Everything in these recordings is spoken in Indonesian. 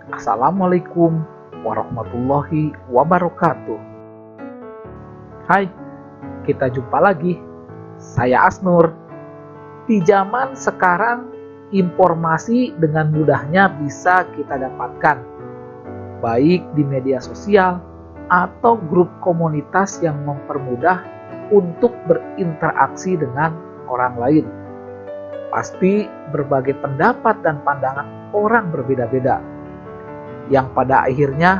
Assalamualaikum warahmatullahi wabarakatuh. Hai, kita jumpa lagi. Saya Asnur. Di zaman sekarang, informasi dengan mudahnya bisa kita dapatkan, baik di media sosial atau grup komunitas yang mempermudah untuk berinteraksi dengan orang lain. Pasti berbagai pendapat dan pandangan orang berbeda-beda, yang pada akhirnya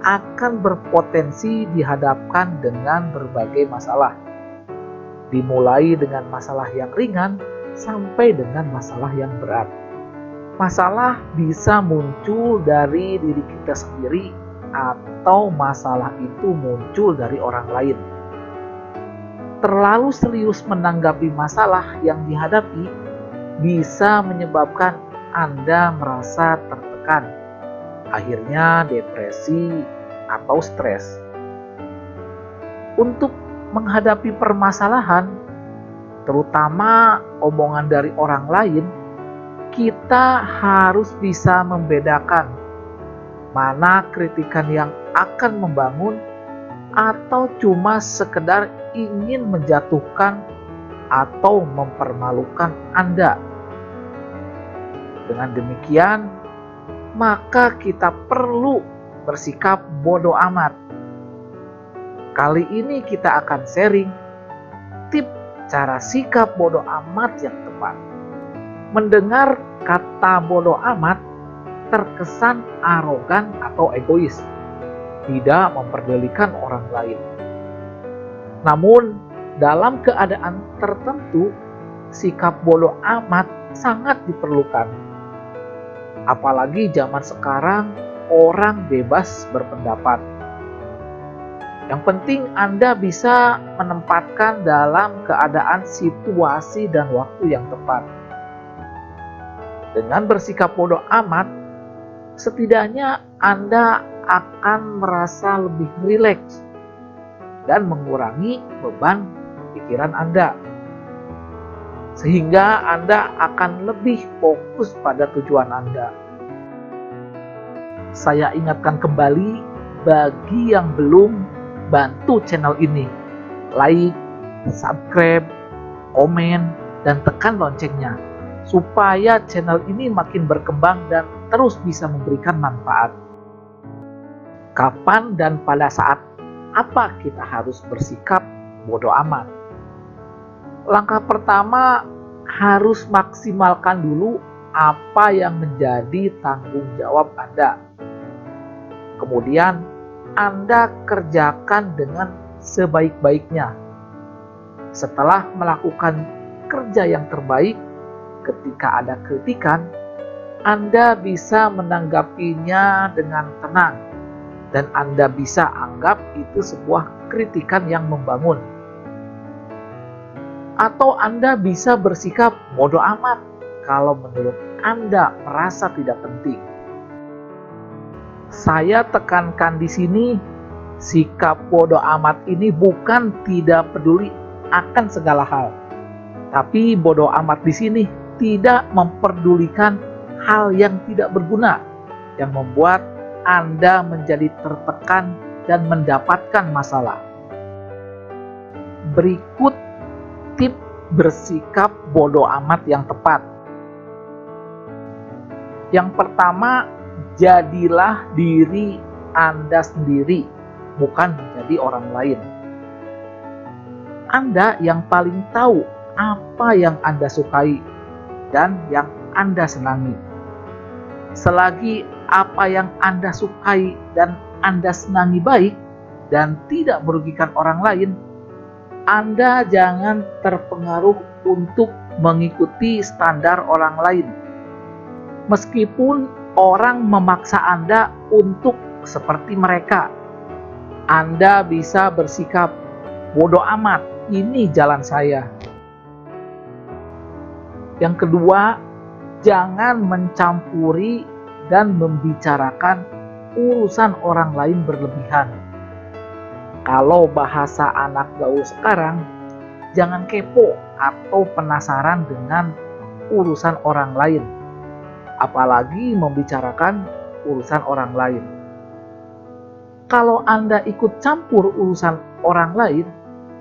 akan berpotensi dihadapkan dengan berbagai masalah. Dimulai dengan masalah yang ringan sampai dengan masalah yang berat. Masalah bisa muncul dari diri kita sendiri atau masalah itu muncul dari orang lain. Terlalu serius menanggapi masalah yang dihadapi bisa menyebabkan Anda merasa tertekan, akhirnya depresi atau stres. Untuk menghadapi permasalahan, terutama omongan dari orang lain, kita harus bisa membedakan mana kritikan yang akan membangun atau cuma sekedar ingin menjatuhkan atau mempermalukan Anda. Dengan demikian, maka kita perlu bersikap bodoh amat. Kali ini kita akan sharing tips cara sikap bodoh amat yang tepat. Mendengar kata bodoh amat terkesan arogan atau egois, tidak memperdulikan orang lain. Namun, dalam keadaan tertentu, sikap bodoh amat sangat diperlukan. Apalagi zaman sekarang, orang bebas berpendapat. Yang penting Anda bisa menempatkan dalam keadaan situasi dan waktu yang tepat. Dengan bersikap bodoh amat, setidaknya Anda akan merasa lebih rileks dan mengurangi beban pikiran Anda. Sehingga Anda akan lebih fokus pada tujuan Anda. Saya ingatkan kembali, bagi yang belum, bantu channel ini, like, subscribe, komen, dan tekan loncengnya, supaya channel ini makin berkembang dan terus bisa memberikan manfaat. Kapan dan pada saat apa kita harus bersikap bodoh amat? Langkah pertama, harus maksimalkan dulu apa yang menjadi tanggung jawab Anda. Kemudian, Anda kerjakan dengan sebaik-baiknya. Setelah melakukan kerja yang terbaik, ketika ada kritikan, Anda bisa menanggapinya dengan tenang, dan Anda bisa anggap itu sebuah kritikan yang membangun. Atau Anda bisa bersikap bodoh amat kalau menurut Anda merasa tidak penting. Saya tekankan di sini, sikap bodoh amat ini bukan tidak peduli akan segala hal. Tapi bodoh amat di sini tidak memperdulikan hal yang tidak berguna, yang membuat Anda menjadi tertekan dan mendapatkan masalah. Berikut tips bersikap bodoh amat yang tepat. Yang pertama, jadilah diri Anda sendiri, bukan menjadi orang lain. Anda yang paling tahu apa yang Anda sukai dan yang Anda senangi. Selagi apa yang Anda sukai dan Anda senangi baik dan tidak merugikan orang lain, Anda jangan terpengaruh untuk mengikuti standar orang lain. Meskipun orang memaksa Anda untuk seperti mereka, Anda bisa bersikap bodoh amat, ini jalan saya. Yang kedua, jangan mencampuri dan membicarakan urusan orang lain berlebihan. Kalau bahasa anak gaul sekarang, jangan kepo atau penasaran dengan urusan orang lain, apalagi membicarakan urusan orang lain. Kalau Anda ikut campur urusan orang lain,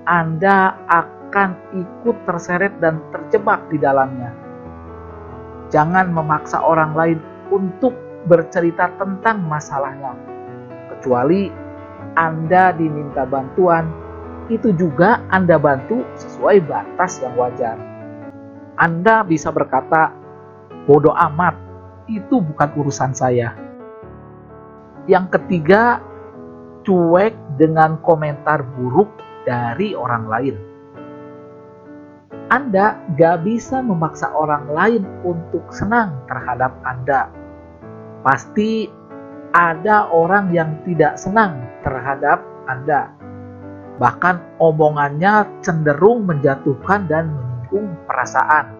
Anda akan ikut terseret dan terjebak di dalamnya. Jangan memaksa orang lain untuk bercerita tentang masalahnya. Kecuali Anda diminta bantuan, itu juga Anda bantu sesuai batas yang wajar. Anda bisa berkata, bodoh amat, itu bukan urusan saya. Yang ketiga, cuek dengan komentar buruk dari orang lain. Anda gak bisa memaksa orang lain untuk senang terhadap Anda. Pasti ada orang yang tidak senang terhadap Anda. Bahkan omongannya cenderung menjatuhkan dan menyinggung perasaan.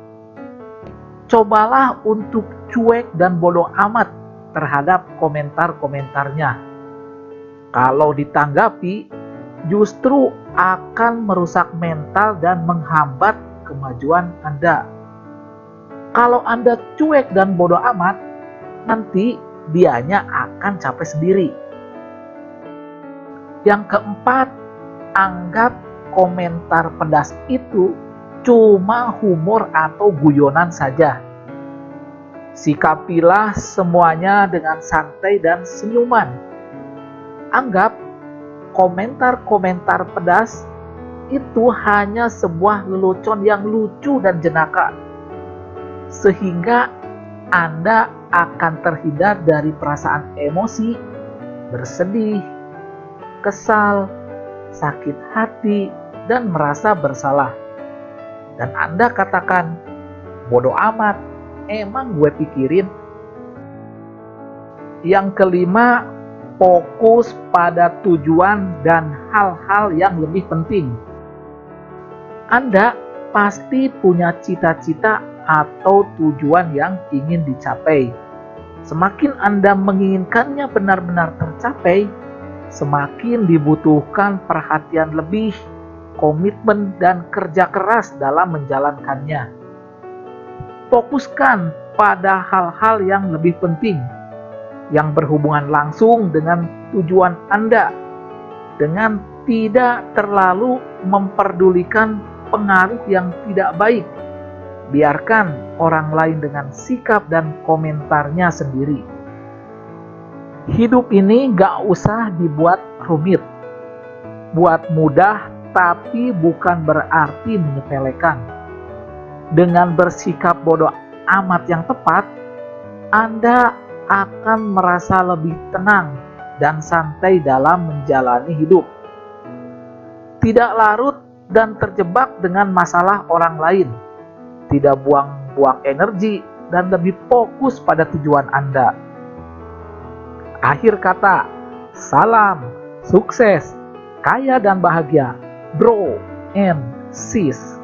Cobalah untuk cuek dan bodoh amat terhadap komentar-komentarnya. Kalau ditanggapi, justru akan merusak mental dan menghambat kemajuan Anda. Kalau Anda cuek dan bodoh amat, nanti dianya akan capek sendiri. Yang keempat, anggap komentar pedas itu cuma humor atau guyonan saja. Sikapilah semuanya dengan santai dan senyuman. Anggap komentar-komentar pedas itu hanya sebuah lelucon yang lucu dan jenaka, sehingga Anda akan terhindar dari perasaan emosi, bersedih, kesal, sakit hati, dan merasa bersalah. Dan Anda katakan, bodoh amat, emang gue pikirin. Yang kelima, fokus pada tujuan dan hal-hal yang lebih penting. Anda pasti punya cita-cita atau tujuan yang ingin dicapai. Semakin Anda menginginkannya benar-benar tercapai, semakin dibutuhkan perhatian lebih, komitmen, dan kerja keras dalam menjalankannya. Fokuskan pada hal-hal yang lebih penting, yang berhubungan langsung dengan tujuan Anda, dengan tidak terlalu memperdulikan pengaruh yang tidak baik. Biarkan orang lain dengan sikap dan komentarnya sendiri. Hidup ini gak usah dibuat rumit. Buat mudah, tapi bukan berarti menyepelekan. Dengan bersikap bodoh amat yang tepat, Anda akan merasa lebih tenang dan santai dalam menjalani hidup. Tidak larut dan terjebak dengan masalah orang lain. Tidak buang-buang energi dan lebih fokus pada tujuan Anda. Akhir kata, salam, sukses, kaya dan bahagia, bro and sis.